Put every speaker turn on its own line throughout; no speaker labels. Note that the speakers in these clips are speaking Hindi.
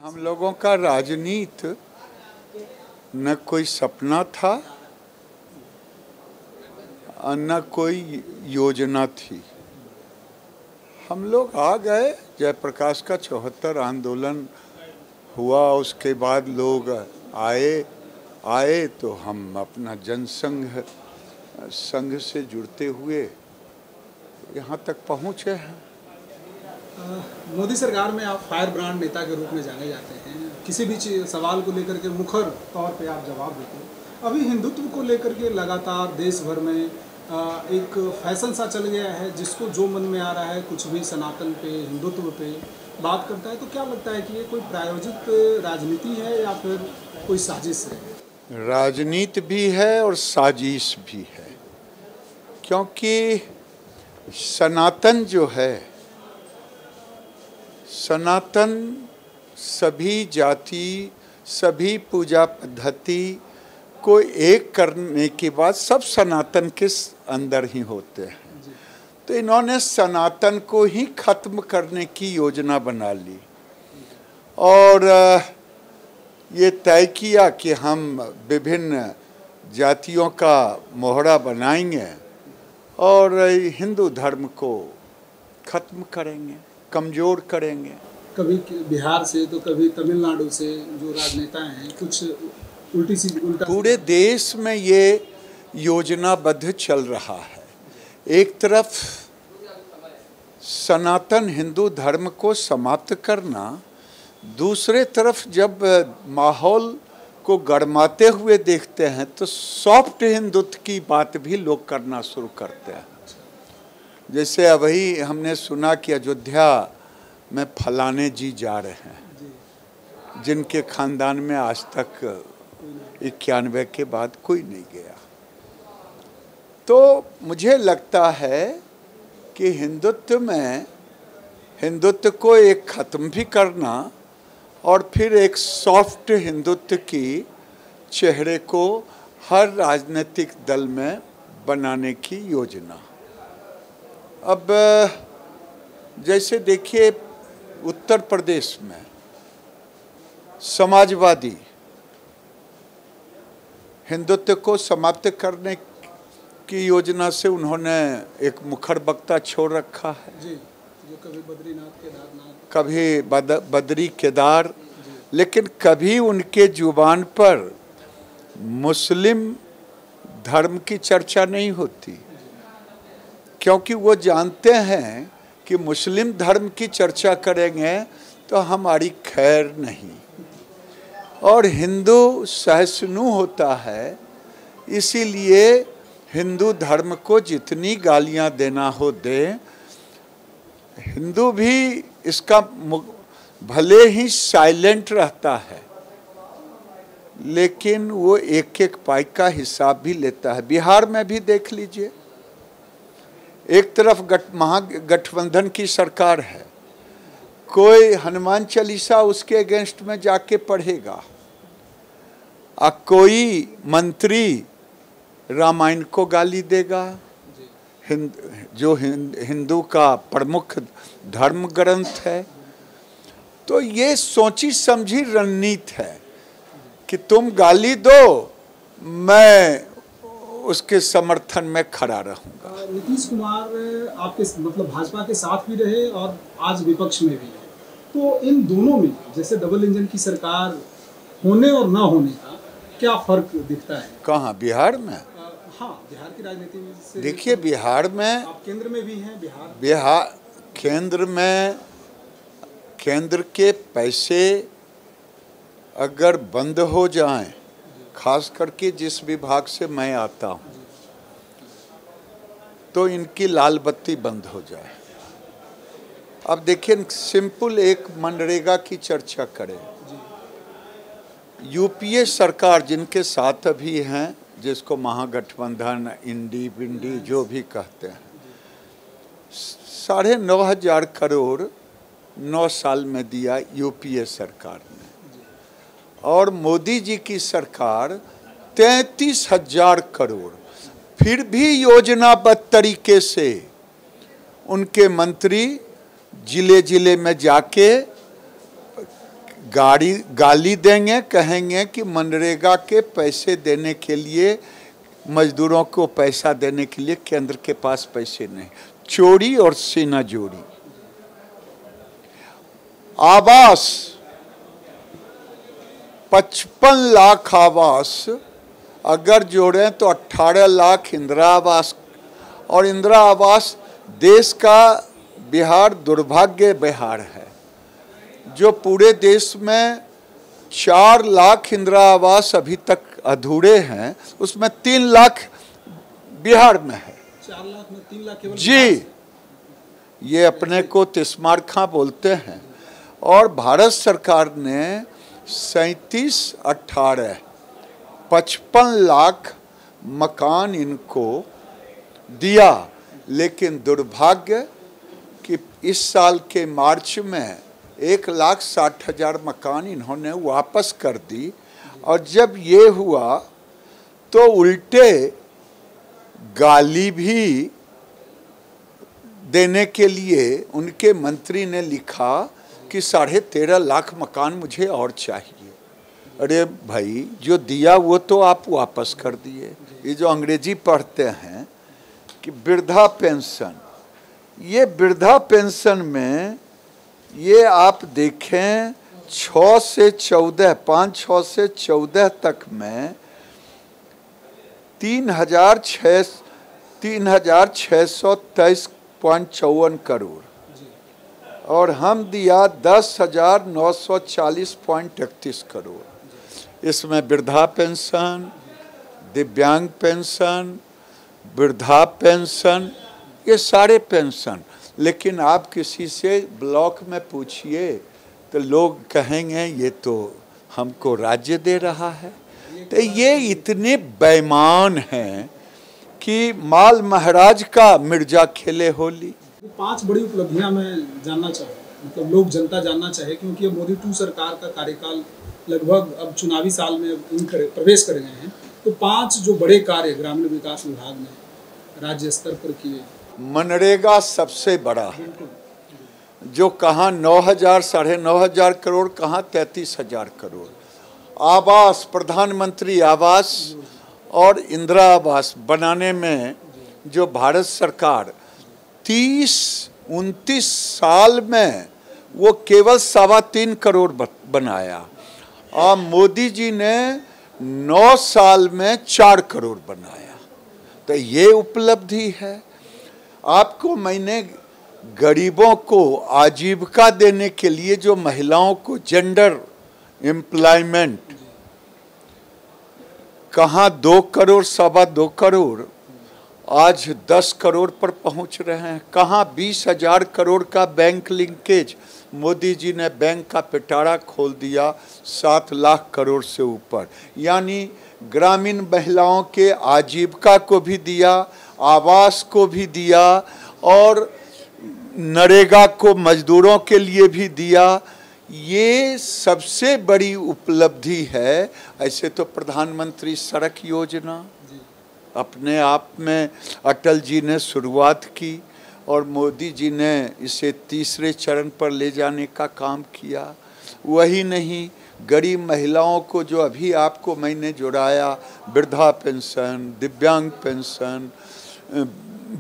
हम लोगों का राजनीति न कोई सपना था और न कोई योजना थी। हम लोग आ गए, जयप्रकाश का 74 आंदोलन हुआ, उसके बाद लोग आए तो हम अपना संघ से जुड़ते हुए यहाँ तक पहुँचे हैं।
मोदी सरकार में आप फायर ब्रांड नेता के रूप में जाने जाते हैं। किसी भी सवाल को लेकर के मुखर तौर पे आप जवाब देते हैं। अभी हिंदुत्व को लेकर के लगातार देश भर में एक फैशन सा चल गया है, जिसको जो मन में आ रहा है कुछ भी सनातन पे, हिंदुत्व पे बात करता है। तो क्या लगता है कि ये कोई प्रायोजित राजनीति है या फिर कोई साजिश है?
राजनीति भी है और साजिश भी है, क्योंकि सनातन जो है, सनातन सभी जाति, सभी पूजा पद्धति को एक करने के बाद सब सनातन के अंदर ही होते हैं। तो इन्होंने सनातन को ही खत्म करने की योजना बना ली और ये तय किया कि हम विभिन्न जातियों का मोहरा बनाएंगे और हिंदू धर्म को खत्म करेंगे, कमज़ोर करेंगे।
कभी बिहार से तो कभी तमिलनाडु से जो राजनेता हैं, कुछ उल्टा
पूरे देश में ये योजनाबद्ध चल रहा है। एक तरफ सनातन हिंदू धर्म को समाप्त करना, दूसरे तरफ जब माहौल को गरमाते हुए देखते हैं तो सॉफ्ट हिंदुत्व की बात भी लोग करना शुरू करते हैं। जैसे अभी हमने सुना कि अयोध्या में फलाने जी जा रहे हैं, जिनके खानदान में आज तक 91 के बाद कोई नहीं गया। तो मुझे लगता है कि हिंदुत्व को एक ख़त्म भी करना और फिर एक सॉफ्ट हिंदुत्व की चेहरे को हर राजनीतिक दल में बनाने की योजना। अब जैसे देखिए, उत्तर प्रदेश में समाजवादी हिंदुत्व को समाप्त करने की योजना से उन्होंने एक मुखर वक्ता छोड़ रखा है
जी, जो कभी बद्रीनाथ केदारनाथ,
कभी बद्री केदार, लेकिन कभी उनके जुबान पर मुस्लिम धर्म की चर्चा नहीं होती, क्योंकि वो जानते हैं कि मुस्लिम धर्म की चर्चा करेंगे तो हमारी खैर नहीं। और हिंदू सहिष्णु होता है, इसीलिए हिंदू धर्म को जितनी गालियां देना हो दे। हिंदू भी इसका भले ही साइलेंट रहता है, लेकिन वो एक एक पाई का हिसाब भी लेता है। बिहार में भी देख लीजिए, एक तरफ महागठबंधन की सरकार है, कोई हनुमान चालीसा उसके अगेंस्ट में जाके पढ़ेगा और कोई मंत्री रामायण को गाली देगा, जो हिंदू का प्रमुख धर्म ग्रंथ है। तो ये सोची समझी रणनीति है कि तुम गाली दो, मैं उसके समर्थन में खड़ा रहूंगा।
नीतीश कुमार आपके मतलब भाजपा के साथ भी रहे और आज विपक्ष में भी है, तो इन दोनों में जैसे डबल इंजन की सरकार होने और ना होने का क्या फर्क दिखता है?
कहाँ? बिहार में?
हाँ, बिहार की राजनीति में से
देखिए, बिहार में
आप केंद्र में भी हैं।
बिहार केंद्र में, केंद्र के पैसे अगर बंद हो जाएं, खास करके जिस विभाग से मैं आता हूं, तो इनकी लाल बत्ती बंद हो जाए। अब देखिए, सिंपल एक मनरेगा की चर्चा करें। यूपीए सरकार जिनके साथ अभी हैं, जिसको महागठबंधन, इंडी बिंडी जो भी कहते हैं, 9,500 करोड़ 9 साल में दिया यूपीए सरकार ने, और मोदी जी की सरकार 33,000 करोड़। फिर भी योजनाबद्ध तरीके से उनके मंत्री जिले जिले में जाके गाली देंगे, कहेंगे कि मनरेगा के पैसे देने के लिए, मजदूरों को पैसा देने के लिए केंद्र के पास पैसे नहीं। चोरी और सीना जोड़ी। आवास 55 लाख आवास अगर जोड़ें तो 18 लाख इंदिरा आवास, और इंदिरा आवास देश का बिहार दुर्भाग्य बिहार है, जो पूरे देश में 4 लाख इंदिरा आवास अभी तक अधूरे हैं, उसमें 3 लाख बिहार में है।
4 लाख में 3 लाख केवल
जी, ये अपने को तिस्मार बोलते हैं। और भारत सरकार ने 37-18 55 लाख मकान इनको दिया, लेकिन दुर्भाग्य कि इस साल के मार्च में 1,60,000 मकान इन्होंने वापस कर दी। और जब ये हुआ तो उल्टे गाली भी देने के लिए उनके मंत्री ने लिखा कि 13.5 लाख मकान मुझे और चाहिए। अरे भाई, जो दिया वो तो आप वापस कर दिए। ये जो अंग्रेजी पढ़ते हैं कि वृद्धा पेंशन, ये वृद्धा पेंशन में ये आप देखें 6 से 14 5-6 से 14 तक में 3,623.54 करोड़, और हम दिया 10,940.31 करोड़। इसमें वृद्धा पेंशन, दिव्यांग पेंशन, वृद्धा पेंशन, ये सारे पेंशन। लेकिन आप किसी से ब्लॉक में पूछिए तो लोग कहेंगे ये तो हमको राज्य दे रहा है। तो ये इतने बेईमान हैं कि माल महाराज का मिर्जा खेले होली।
5 बड़ी उपलब्धियां मैं जानना चाहूँ, मतलब लोग जनता जानना चाहे, क्योंकि अब मोदी 2 सरकार का कार्यकाल लगभग अब चुनावी साल में प्रवेश कर गए हैं। तो 5 जो बड़े कार्य ग्रामीण विकास विभाग ने राज्य स्तर पर किए।
मनरेगा सबसे बड़ा है, जो कहाँ 9,000 9,500 करोड़, कहाँ 33,000 करोड़। आवास, प्रधानमंत्री आवास और इंदिरा आवास बनाने में जो भारत सरकार 30-29 साल में वो केवल 3.25 करोड़ बनाया, और मोदी जी ने 9 साल में 4 करोड़ बनाया। तो ये उपलब्धि है। आपको मैंने गरीबों को आजीविका देने के लिए जो महिलाओं को जेंडर एम्प्लॉयमेंट, कहाँ 2 करोड़ 2.25 करोड़, आज 10 करोड़ पर पहुंच रहे हैं। कहाँ 20,000 करोड़ का बैंक लिंकेज, मोदी जी ने बैंक का पिटारा खोल दिया 7 लाख करोड़ से ऊपर। यानी ग्रामीण महिलाओं के आजीविका को भी दिया, आवास को भी दिया, और नरेगा को मजदूरों के लिए भी दिया। ये सबसे बड़ी उपलब्धि है। ऐसे तो प्रधानमंत्री सड़क योजना अपने आप में अटल जी ने शुरुआत की, और मोदी जी ने इसे तीसरे चरण पर ले जाने का काम किया। वही नहीं, गरीब महिलाओं को जो अभी आपको मैंने जुड़ाया, वृद्धा पेंशन, दिव्यांग पेंशन,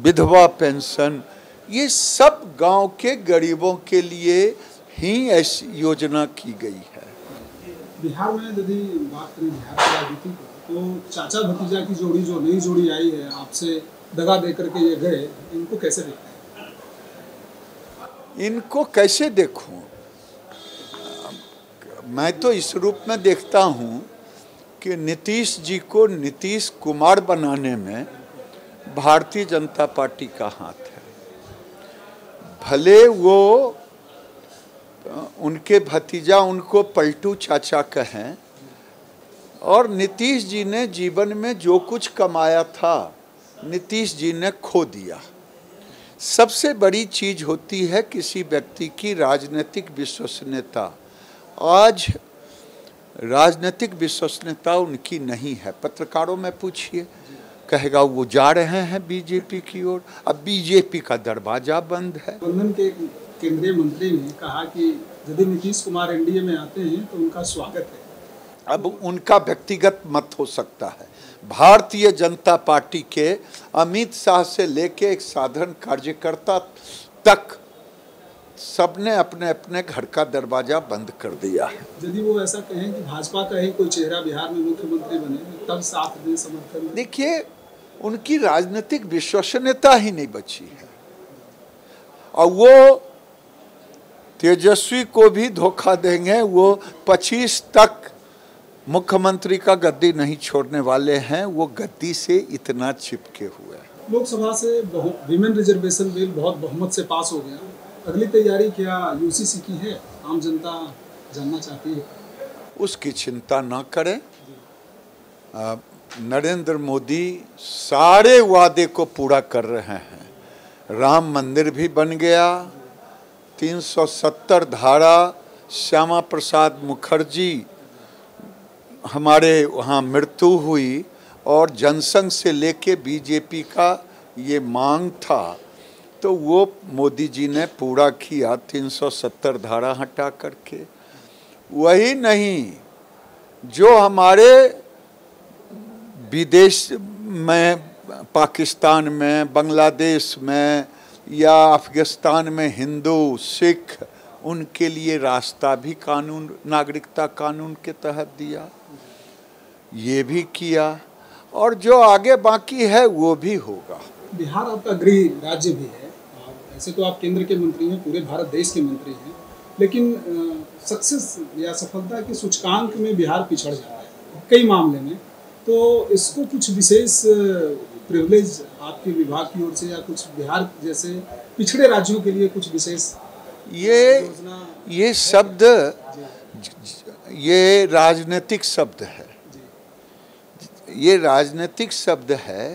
विधवा पेंशन, ये सब गांव के गरीबों के लिए ही ऐसी योजना की गई है।
बिहार में यदि बात करें बिहार की राजनीति को, तो चाचा भतीजा की जोड़ी जो नई जोड़ी आई है, आपसे दगा दे करके ये गए, इनको कैसे देखते हैं?
इनको कैसे देखूं? मैं तो इस रूप में देखता हूं कि नीतीश जी को नीतीश कुमार बनाने में भारतीय जनता पार्टी का हाथ है। भले वो उनके भतीजा उनको पलटू चाचा कहें, और नीतीश जी ने जीवन में जो कुछ कमाया था नीतीश जी ने खो दिया। सबसे बड़ी चीज होती है किसी व्यक्ति की राजनीतिक विश्वसनीयता। आज राजनीतिक विश्वसनीयता उनकी नहीं है। पत्रकारों में पूछिए, कहेगा वो जा रहे हैं बीजेपी की ओर। अब बीजेपी का दरवाजा बंद है।
गठबंधन के केंद्रीय मंत्री ने कहा कि यदि नीतीश कुमार एनडीए में आते हैं तो उनका स्वागत है।
अब उनका व्यक्तिगत मत हो सकता है। भारतीय जनता पार्टी के अमित शाह से लेके एक साधारण कार्यकर्ता तक सबने अपने अपने घर का दरवाजा बंद कर दिया है।
यदि वो ऐसा कहें कि भाजपा का ही कोई चेहरा बिहार में मुख्यमंत्री बने तब साथ दें समर्थन।
देखिए, उनकी राजनीतिक विश्वसनीयता ही नहीं बची है और वो तेजस्वी को भी धोखा देंगे। वो 25 तक मुख्यमंत्री का गद्दी नहीं छोड़ने वाले हैं। वो गद्दी से इतना चिपके हुए हैं।
लोकसभा से विमेन रिजर्वेशन बिल बहुत बहुमत से पास हो गया। अगली तैयारी क्या यूसीसी की है? आम जनता जानना चाहती है।
उसकी चिंता न करें। नरेंद्र मोदी सारे वादे को पूरा कर रहे हैं। राम मंदिर भी बन गया। 370 धारा, श्यामा प्रसाद मुखर्जी हमारे वहाँ मृत्यु हुई और जनसंघ से लेके बीजेपी का ये मांग था तो वो मोदी जी ने पूरा किया 370 धारा हटा करके। वही नहीं, जो हमारे विदेश में, पाकिस्तान में, बांग्लादेश में या अफगानिस्तान में हिंदू सिख, उनके लिए रास्ता भी कानून, नागरिकता कानून के तहत दिया। ये भी किया और जो आगे बाकी है वो भी होगा।
बिहार आपका गृह राज्य भी है। ऐसे तो आप केंद्र के मंत्री हैं, पूरे भारत देश के मंत्री हैं, लेकिन सक्सेस या सफलता के सूचकांक में बिहार पिछड़ जा रहा है कई मामले में। तो इसको कुछ विशेष प्रिविलेज आपके विभाग की ओर से या कुछ बिहार जैसे पिछड़े राज्यों के लिए कुछ विशेष
ये शब्द, ये राजनीतिक शब्द है। ये राजनीतिक शब्द है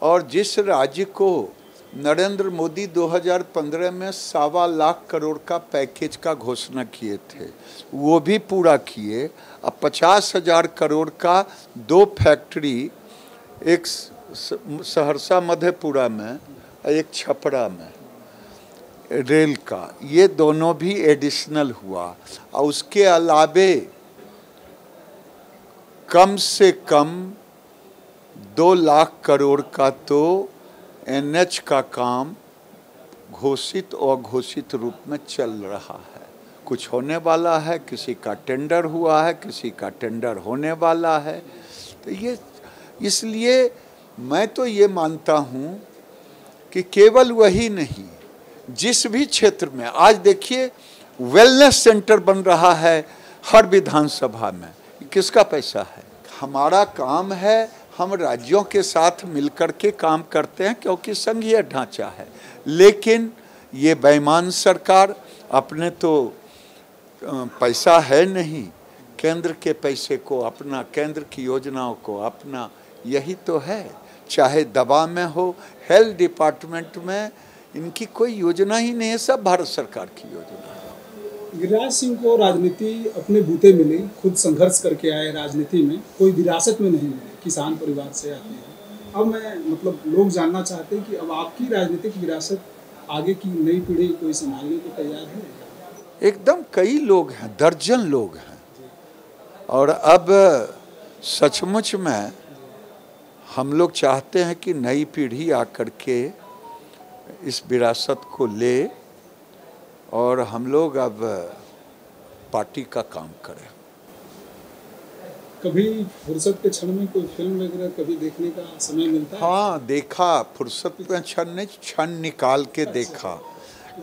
और जिस राज्य को नरेंद्र मोदी 2015 में 1.25 लाख करोड़ का पैकेज का घोषणा किए थे वो भी पूरा किए। अब 50,000 करोड़ का 2 फैक्ट्री, एक सहरसा मधेपुरा में और एक छपरा में रेल का, ये दोनों भी एडिशनल हुआ। और उसके अलावे कम से कम 2 लाख करोड़ का तो एनएच का काम घोषित और घोषित रूप में चल रहा है। कुछ होने वाला है, किसी का टेंडर हुआ है, किसी का टेंडर होने वाला है। तो ये, इसलिए मैं तो ये मानता हूँ कि केवल वही नहीं, जिस भी क्षेत्र में आज देखिए वेलनेस सेंटर बन रहा है हर विधानसभा में, किसका पैसा है? हमारा काम है, हम राज्यों के साथ मिलकर के काम करते हैं क्योंकि संघीय ढांचा है। लेकिन ये बेईमान सरकार, अपने तो पैसा है नहीं, केंद्र के पैसे को अपना, केंद्र की योजनाओं को अपना, यही तो है। चाहे दवा में हो, हेल्थ डिपार्टमेंट में इनकी कोई योजना ही नहीं है, सब भारत सरकार की योजना है।
गिरिराज सिंह को राजनीति अपने बूते मिली, खुद संघर्ष करके आए राजनीति में, कोई विरासत में नहीं मिले, किसान परिवार से आते हैं। अब मैं मतलब लोग जानना चाहते हैं कि अब आपकी राजनीतिक विरासत आगे की नई पीढ़ी कोई संभालने को तैयार है?
एकदम कई लोग हैं, दर्जन लोग हैं। और अब सचमुच में हम लोग चाहते हैं कि नई पीढ़ी आकर के इस विरासत को ले और हम लोग अब पार्टी का काम करें।
कभी फुर्सत के क्षण में कोई फिल्म वगैरह कभी देखने का समय मिलता है?
हाँ, देखा, फुर्सत में क्षण निकाल के देखा।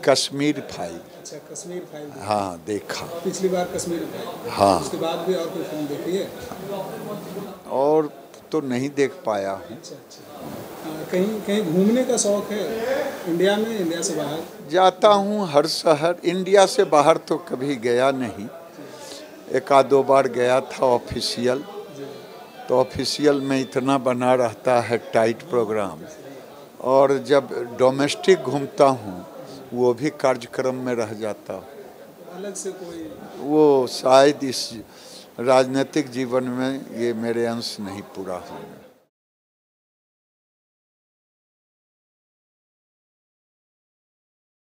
कश्मीर फाइल।
अच्छा, कश्मीर फाइल।
हाँ, देखा।
पिछली बार कश्मीर फाइल।
हाँ।
उसके बाद भी और कोई फिल्म देखी है?
और तो नहीं देख पाया हूँ।
अच्छा अच्छा। कहीं कहीं घूमने का शौक है इंडिया में, इंडिया से बाहर?
जाता हूँ हर शहर। इंडिया से बाहर तो कभी गया नहीं, 1-2 बार गया था ऑफिशियल। तो ऑफिशियल में इतना बना रहता है टाइट प्रोग्राम, और जब डोमेस्टिक घूमता हूँ वो भी कार्यक्रम में रह जाता हूँ।
अलग से कोई
वो शायद इस राजनीतिक जीवन में ये मेरे अंश नहीं पूरा होंगे।